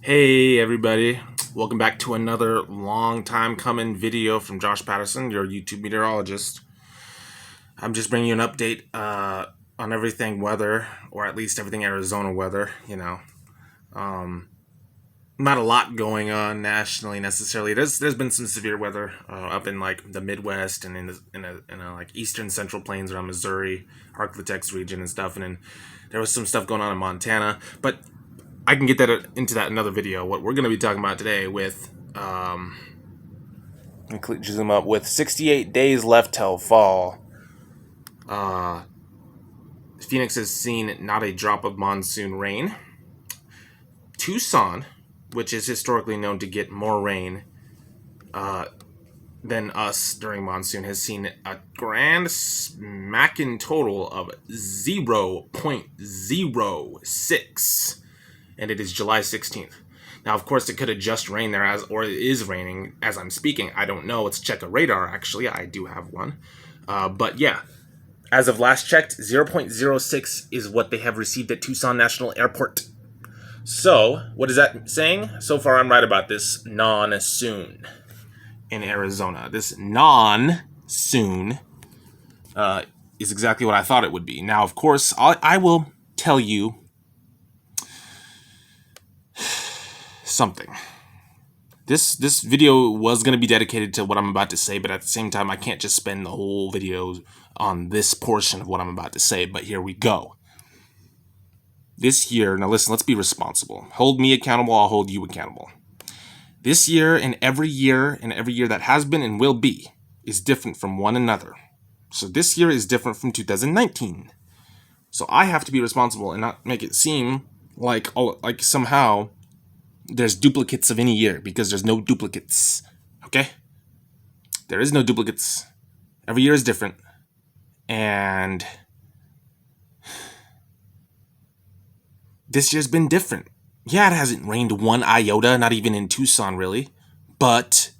Hey everybody, welcome back to another long time coming video from Josh Patterson, your YouTube meteorologist. I'm just bringing you an update on everything weather, or at least everything Arizona weather, Not a lot going on nationally necessarily. There's been some severe weather up in like the Midwest and in like eastern central plains around Missouri, Arklatex region and stuff, and then there was some stuff going on in Montana, but I can get that into that another video. What we're going to be talking about today with, zoom up, with 68 days left till fall. Phoenix has seen not a drop of monsoon rain. Tucson, which is historically known to get more rain than us during monsoon, has seen a grand smacking total of 0.06. And it is July 16th. Now, of course, it could have just rained there, or it is raining as I'm speaking. I don't know. Let's check a radar, actually. I do have one. But yeah, as of last checked, 0.06 is what they have received at Tucson National Airport. So, what is that saying? So far, I'm right about this non-soon in Arizona. This non-soon is exactly what I thought it would be. Now, of course, I will tell you something. This video was going to be dedicated to what I'm about to say, but at the same time, I can't just spend the whole video on this portion of what I'm about to say, but here we go. This year, now listen, let's be responsible. Hold me accountable, I'll hold you accountable. This year and every year that has been and will be is different from one another. So this year is different from 2019. So I have to be responsible and not make it seem like somehow there's duplicates of any year, because there's no duplicates. Okay? There is no duplicates. Every year is different. And this year's been different. Yeah, it hasn't rained one iota, not even in Tucson, really. But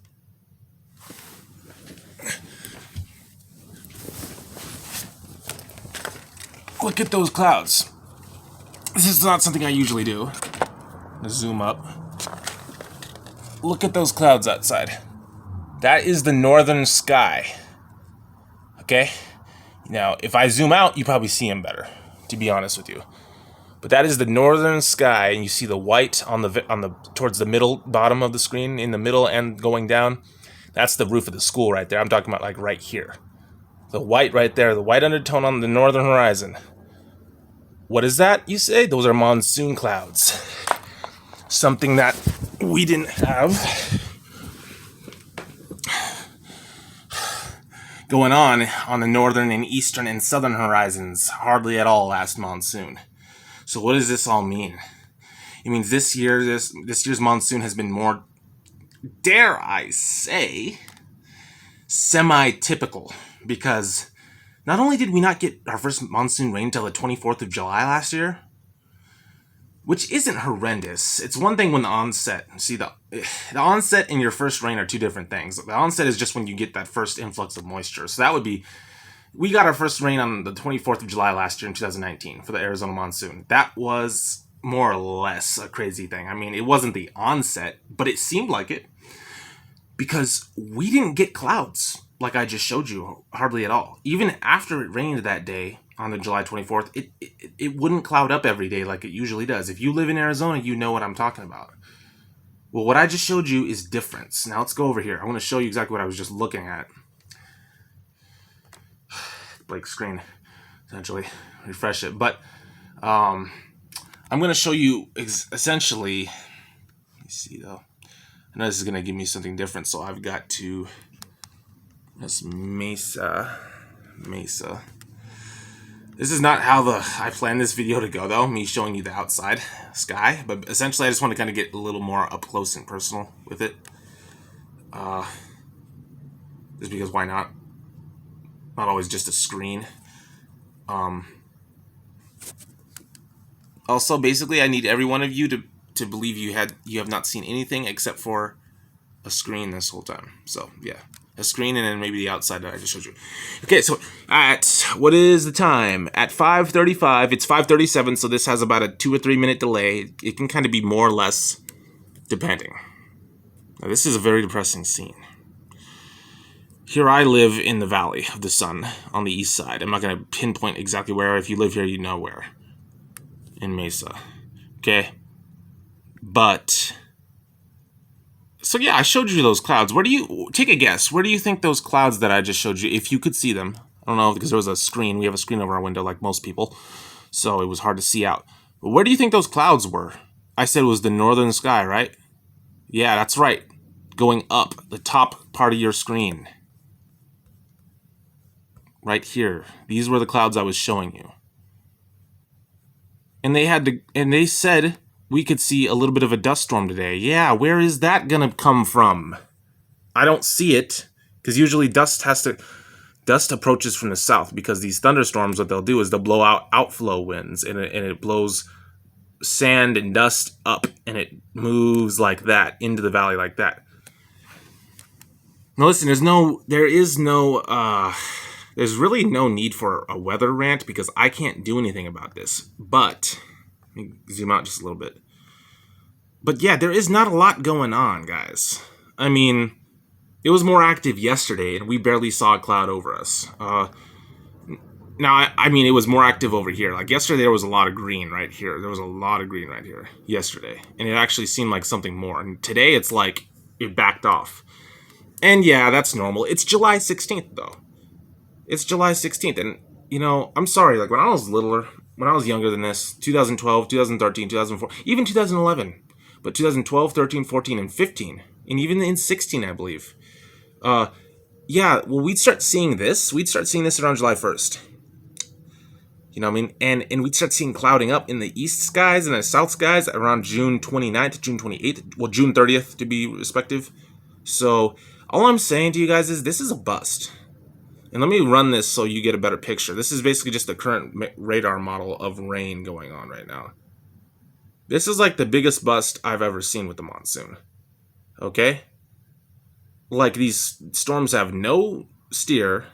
look at those clouds. This is not something I usually do. Let's zoom up. Look at those clouds outside. That is the northern sky. Okay? Now, if I zoom out, you probably see them better, to be honest with you. But that is the northern sky, and you see the white on the towards the middle bottom of the screen, in the middle and going down. That's the roof of the school right there. I'm talking about like right here. The white right there, the white undertone on the northern horizon. What is that, you say? Those are monsoon clouds. Something that we didn't have going on the northern and eastern and southern horizons hardly at all last monsoon. So what does this all mean? It means this year's monsoon has been more, dare I say, semi-typical, because not only did we not get our first monsoon rain till the 24th of July last year, which isn't horrendous. It's one thing when the onset, see, the onset and your first rain are two different things. The onset is just when you get that first influx of moisture. So that would be, we got our first rain on the 24th of July last year in 2019 for the Arizona monsoon. That was more or less a crazy thing. I mean, it wasn't the onset, but it seemed like it, because we didn't get clouds like I just showed you, hardly at all. Even after it rained that day on the July 24th, it wouldn't cloud up every day like it usually does. If you live in Arizona, you know what I'm talking about. Well, what I just showed you is difference. Now let's go over here. I want to show you exactly what I was just looking at. Blank screen, essentially. Refresh it. But I'm going to show you essentially, let me see though. I know this is going to give me something different, so I've got to, this Mesa. This is not how I planned this video to go, though, me showing you the outside sky, but essentially I just want to kind of get a little more up close and personal with it. Just because why not? Not always just a screen. Also, basically, I need every one of you to believe you have not seen anything except for a screen this whole time. So, yeah. A screen and then maybe the outside that I just showed you. Okay, so what is the time? At 5:35, it's 5:37, so this has about a 2 or 3 minute delay. It can kind of be more or less depending. Now, this is a very depressing scene. Here I live in the Valley of the Sun on the east side. I'm not going to pinpoint exactly where. If you live here, you know where. In Mesa. Okay? But... So yeah, I showed you those clouds. Where do you... Take a guess. Where do you think those clouds that I just showed you, if you could see them... I don't know, because there was a screen. We have a screen over our window like most people. So it was hard to see out. But where do you think those clouds were? I said it was the northern sky, right? Yeah, that's right. Going up. The top part of your screen. Right here. These were the clouds I was showing you. And they said we could see a little bit of a dust storm today. Yeah, where is that gonna come from? I don't see it, because usually dust approaches from the south, because these thunderstorms, what they'll do is they'll blow out outflow winds, and it blows sand and dust up, and it moves like that into the valley like that. Now listen, there's really no need for a weather rant, because I can't do anything about this. But, let me zoom out just a little bit. But yeah, there is not a lot going on, guys. I mean, it was more active yesterday, and we barely saw a cloud over us. Now, I mean, it was more active over here. Like, yesterday there was a lot of green right here. There was a lot of green right here yesterday. And it actually seemed like something more. And today, it's like, it backed off. And yeah, that's normal. It's July 16th, though. It's July 16th, and, you know, I'm sorry, like, when I was littler, when I was younger than this, 2012, 2013, 2004, even 2011, but 2012, 13, 14, and 15, and even in 16, I believe, yeah, well, we'd start seeing this around July 1st, you know what I mean, and we'd start seeing clouding up in the east skies and the south skies around June 29th, June 28th, well, June 30th, to be respective. So, all I'm saying to you guys is, this is a bust. And let me run this so you get a better picture. This is basically just the current radar model of rain going on right now. This is like the biggest bust I've ever seen with the monsoon. Okay? Like, these storms have no steer.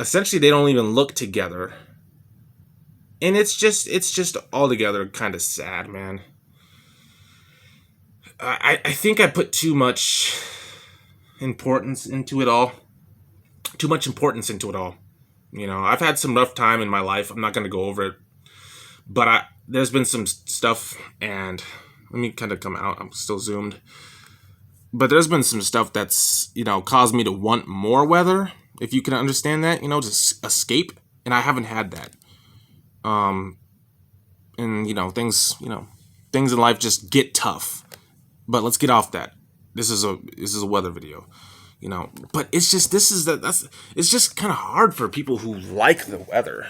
Essentially, they don't even look together. And it's just altogether kind of sad, man. I think I put too much importance into it all. You know, I've had some rough time in my life. I'm not going to go over it. But there's been some stuff, and let me kind of come out. I'm still zoomed. But there's been some stuff that's, you know, caused me to want more weather, if you can understand that, you know, to escape. And I haven't had that. And, you know, things in life just get tough. But let's get off that. This is a weather video. You know, but it's just, it's just kind of hard for people who like the weather.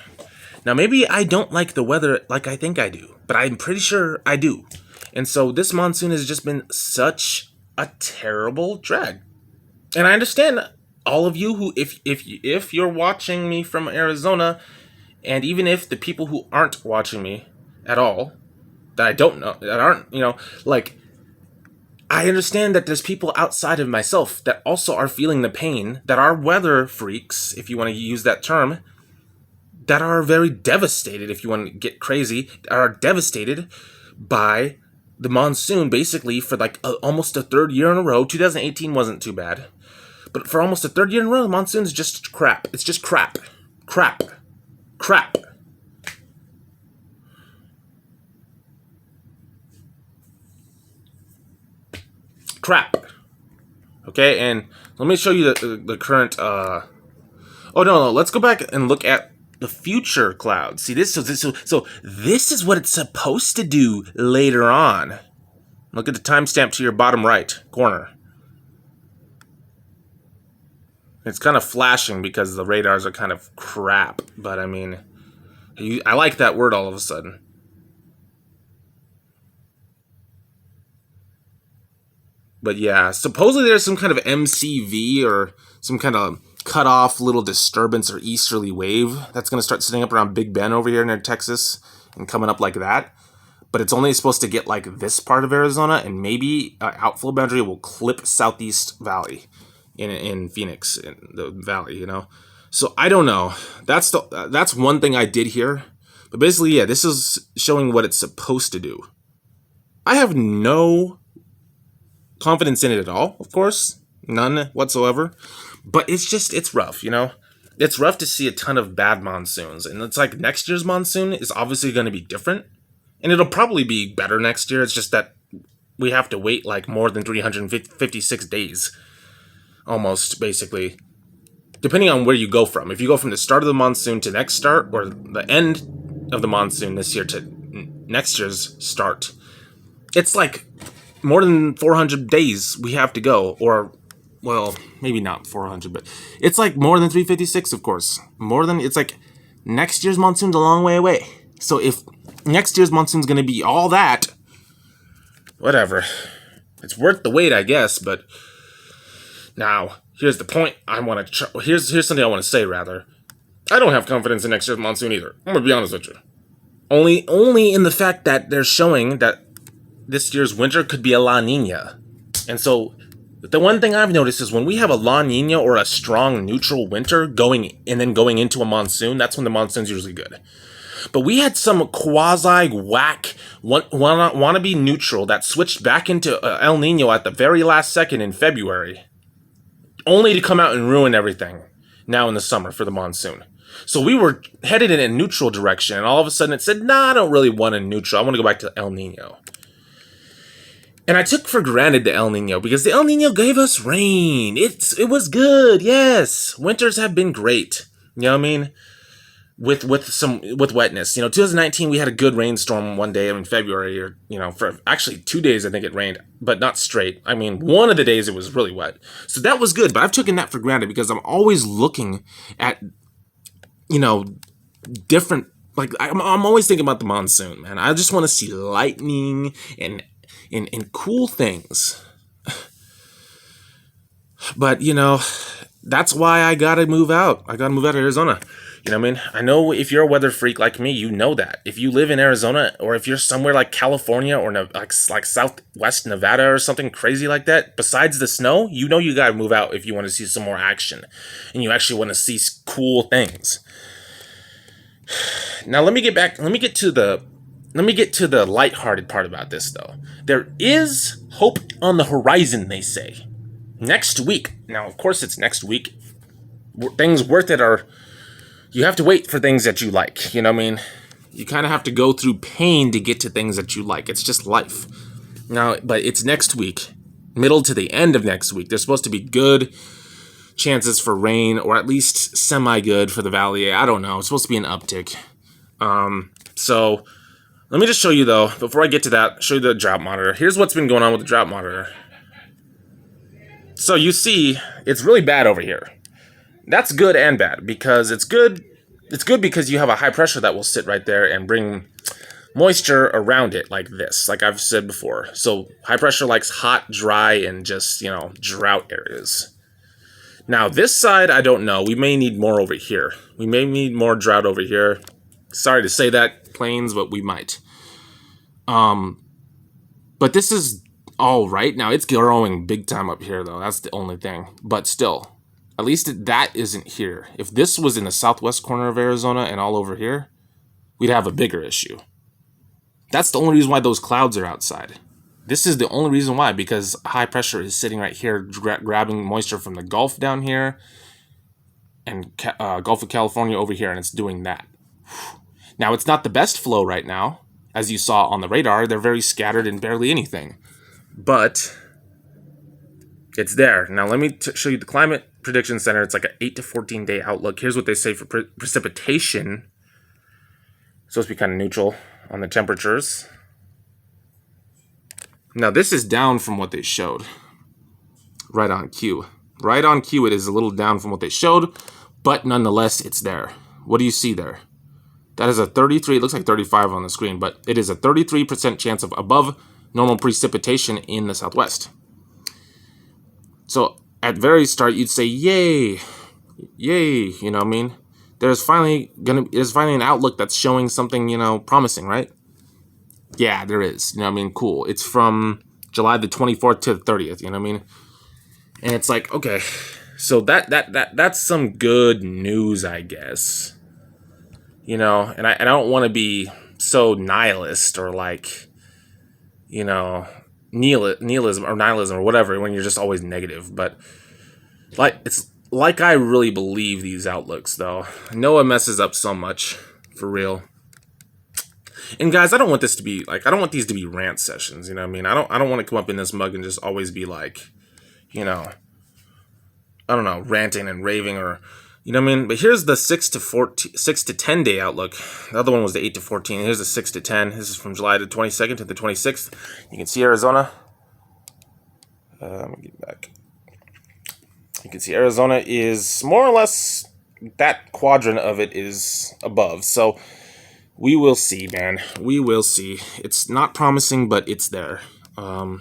Now, maybe I don't like the weather like I think I do, but I'm pretty sure I do. And so this monsoon has just been such a terrible drag. And I understand all of you who, if you're watching me from Arizona, and even if the people who aren't watching me at all, that I don't know, that aren't, you know, like, I understand that there's people outside of myself that also are feeling the pain, that are weather freaks, if you want to use that term, that are very devastated, if you want to get crazy, are devastated by the monsoon, basically, for like almost a third year in a row. 2018 wasn't too bad. But for almost a third year in a row, the monsoon's just crap. It's just crap. Crap. Crap. Crap. Okay, and let me show you the current, oh, no, let's go back and look at the future clouds. See, so this is what it's supposed to do later on. Look at the timestamp to your bottom right corner. It's kind of flashing because the radars are kind of crap, but I mean, I like that word all of a sudden. But yeah, supposedly there's some kind of MCV or some kind of cut-off little disturbance or easterly wave that's going to start sitting up around Big Ben over here near Texas and coming up like that. But it's only supposed to get like this part of Arizona, and maybe outflow boundary will clip Southeast Valley in Phoenix, in the valley, you know? So I don't know. That's one thing I did here. But basically, yeah, this is showing what it's supposed to do. I have no confidence in it at all, of course. None whatsoever. But it's rough, you know? It's rough to see a ton of bad monsoons. And it's like next year's monsoon is obviously going to be different. And it'll probably be better next year. It's just that we have to wait like more than 356 days, almost, basically. Depending on where you go from. If you go from the start of the monsoon to next start, or the end of the monsoon this year to next year's start, it's like more than 400 days we have to go. Or, well, maybe not 400, but it's like more than 356, of course. It's like next year's monsoon's a long way away. So if next year's monsoon's going to be all that, whatever. It's worth the wait, I guess, but now, here's the point I want to... Here's something I want to say, rather. I don't have confidence in next year's monsoon either. I'm going to be honest with you. Only in the fact that they're showing that this year's winter could be a La Nina. And so, the one thing I've noticed is when we have a La Nina or a strong neutral winter going into a monsoon, that's when the monsoon's usually good. But we had some quasi-whack, wannabe neutral that switched back into El Nino at the very last second in February, only to come out and ruin everything now in the summer for the monsoon. So we were headed in a neutral direction, and all of a sudden it said, nah, I don't really want a neutral. I want to go back to El Nino. And I took for granted the El Nino, because the El Nino gave us rain. It was good, yes. Winters have been great. You know what I mean? With wetness. 2019 we had a good rainstorm one day in February, or for actually 2 days I think it rained, but not straight. I mean, one of the days it was really wet. So that was good, but I've taken that for granted because I'm always looking at different, like I'm always thinking about the monsoon, man. I just want to see lightning and cool things. But that's why I gotta move out. I gotta move out of Arizona. You know what I mean? I know if you're a weather freak like me, you know that. If you live in Arizona, or if you're somewhere like California or like Southwest Nevada or something crazy like that, besides the snow, you gotta move out if you want to see some more action, and you actually want to see cool things. Now let me get to the lighthearted part about this, though. There is hope on the horizon, they say. Next week. Now, of course, it's next week. Things worth it are... You have to wait for things that you like, you know what I mean? You kind of have to go through pain to get to things that you like. It's just life. Now, but it's next week, middle to the end of next week. There's supposed to be good chances for rain, or at least semi-good for the valley. I don't know. It's supposed to be an uptick. So, let me just show you, though, before I get to that, show you the drought monitor. Here's what's been going on with the drought monitor. So, you see, it's really bad over here. That's good and bad, because it's good because you have a high pressure that will sit right there and bring moisture around it like this, like I've said before. So high pressure likes hot, dry, and just, drought areas. Now this side, I don't know. We may need more over here. We may need more drought over here. Sorry to say that, Plains, but we might. But this is all right. Now it's growing big time up here, though. That's the only thing. But still. At least that isn't here. If this was in the southwest corner of Arizona and all over here, we'd have a bigger issue. That's the only reason why those clouds are outside. This is the only reason why, because high pressure is sitting right here, grabbing moisture from the Gulf down here and Gulf of California over here, and it's doing that. Now, it's not the best flow right now. As you saw on the radar, they're very scattered and barely anything. But it's there. Now, let me show you the Climate Prediction Center. It's like an 8 to 14 day outlook. Here's what they say for precipitation. It's supposed to be kind of neutral on the temperatures. Now, this is down from what they showed. Right on cue. Right on cue, it is a little down from what they showed, but nonetheless, it's there. What do you see there? That is a 33, it looks like 35 on the screen, but it is a 33% chance of above normal precipitation in the southwest. So, at very start, you'd say, yay, you know what I mean? There's finally an outlook that's showing something, promising, right? Yeah, there is. You know what I mean? Cool. It's from July the 24th to the 30th, you know what I mean? And it's like, okay, so that's some good news, I guess. And I don't want to be so nihilist or like, you know, nihilism or nihilism or whatever, when you're just always negative. But it's like I really believe these outlooks, though. NOAA messes up so much, for real. And guys, I don't want this to be like, I don't want these to be rant sessions. You know what I mean? I don't want to come up in this mug and just always be like, you know, I don't know, ranting and raving, or you know what I mean? But here's the 6 to 10 day outlook. The other one was the 8 to 14. Here's the 6 to 10. This is from July the 22nd to the 26th. You can see Arizona. Let me get back. You can see Arizona is more or less, that quadrant of it is above. So we will see, man. We will see. It's not promising, but it's there. But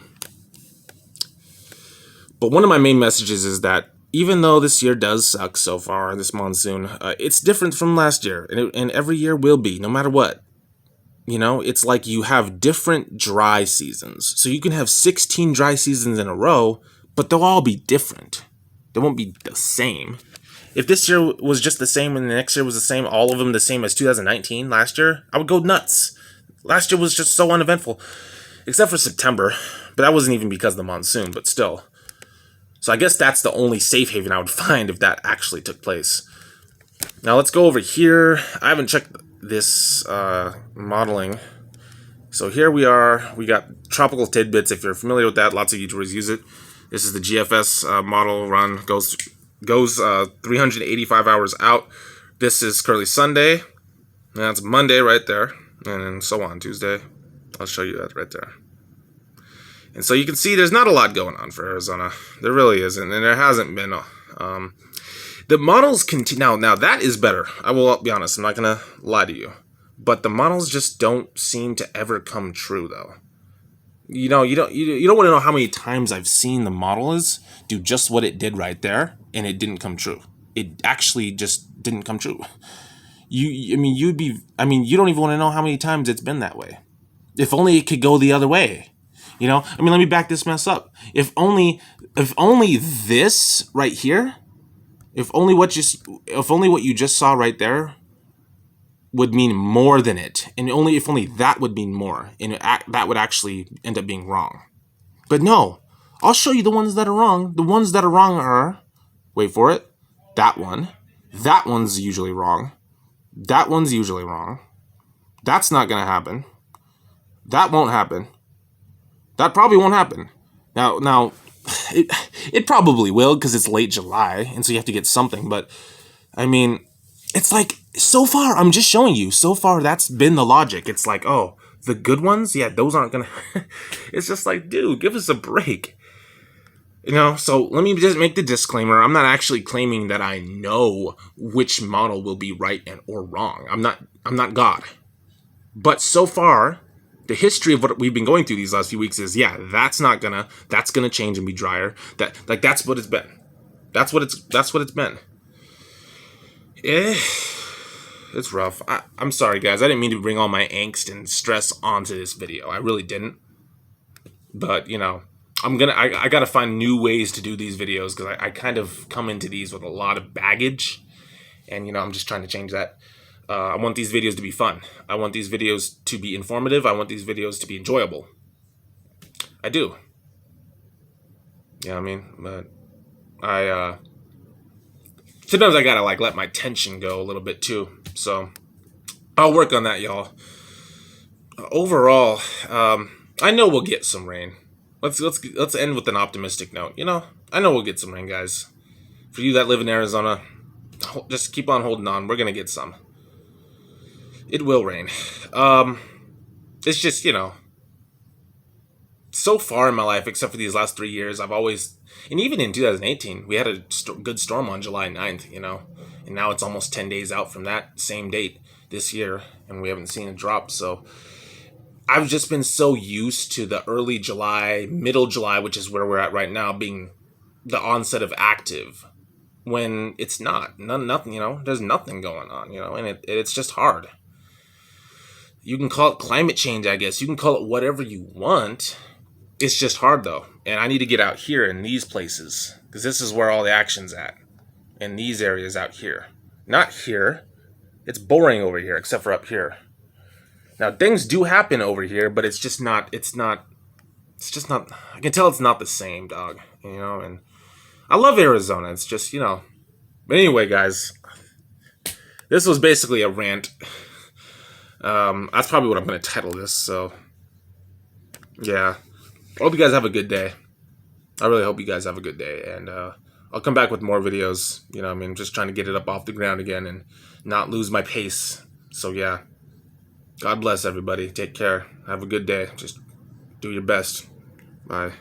one of my main messages is that even though this year does suck so far, this monsoon, it's different from last year, and every year will be, no matter what. You know, it's like you have different dry seasons. So you can have 16 dry seasons in a row, but they'll all be different. They won't be the same. If this year was just the same and the next year was the same, all of them the same as 2019 last year, I would go nuts. Last year was just so uneventful, except for September, but that wasn't even because of the monsoon, but still. So I guess that's the only safe haven I would find if that actually took place. Now let's go over here. I haven't checked this modeling. So here we are. We got tropical tidbits. If you're familiar with that, lots of YouTubers use it. This is the GFS model run. Goes 385 hours out. This is currently Sunday. That's Monday right there. And so on. Tuesday. I'll show you that right there. And so you can see there's not a lot going on for Arizona. There really isn't, and there hasn't been. The models continue. Now that is better. I will be honest. I'm not going to lie to you. But the models just don't seem to ever come true, though. You know, you don't want to know how many times I've seen the models do just what it did right there, and it didn't come true. It actually just didn't come true. You don't even want to know how many times it's been that way. If only it could go the other way. You know, I mean, let me back this mess up. If only this right here, if only what you just saw right there would mean more than it, and if only that would mean more, and that would actually end up being wrong. But no, I'll show you the ones that are wrong. The ones that are wrong are, wait for it, that one. That one's usually wrong. That one's usually wrong. That's not gonna happen. That won't happen. That probably won't happen. Now, it probably will because it's late July, and so you have to get something. But, I mean, it's like, so far, I'm just showing you. So far, that's been the logic. It's like, oh, the good ones? Yeah, those aren't going to... It's just like, dude, give us a break. You know, so let me just make the disclaimer. I'm not actually claiming that I know which model will be right or wrong. I'm not God. But so far... the history of what we've been going through these last few weeks is, yeah, that's gonna change and be drier. That's what it's been. That's what it's been. It's rough. I'm sorry, guys. I didn't mean to bring all my angst and stress onto this video. I really didn't. But, you know, I gotta find new ways to do these videos because I kind of come into these with a lot of baggage. And, you know, I'm just trying to change that. I want these videos to be fun. I want these videos to be informative. I want these videos to be enjoyable. I do. You know what I mean? But sometimes I gotta let my tension go a little bit too. So I'll work on that, y'all. Overall, I know we'll get some rain. Let's end with an optimistic note. You know, I know we'll get some rain, guys. For you that live in Arizona, just keep on holding on. We're gonna get some. It will rain. It's just, you know, so far in my life, except for these last 3 years, I've always, and even in 2018, we had a good storm on July 9th, you know, and now it's almost 10 days out from that same date this year, and we haven't seen a drop. So I've just been so used to the early July, middle July, which is where we're at right now, being the onset of active, when it's not. Nothing, you know, there's nothing going on, you know, and it's just hard. You can call it climate change, I guess. You can call it whatever you want. It's just hard, though. And I need to get out here in these places, because this is where all the action's at. In these areas out here. Not here. It's boring over here, except for up here. Now, things do happen over here, but it's just not, it's just not. I can tell it's not the same, dog. You know, and I love Arizona. It's just, you know. But anyway, guys, this was basically a rant. That's probably what I'm going to title this. So, yeah. I hope you guys have a good day. I really hope you guys have a good day. And I'll come back with more videos. You know, I mean, just trying to get it up off the ground again and not lose my pace. So, yeah. God bless everybody. Take care. Have a good day. Just do your best. Bye.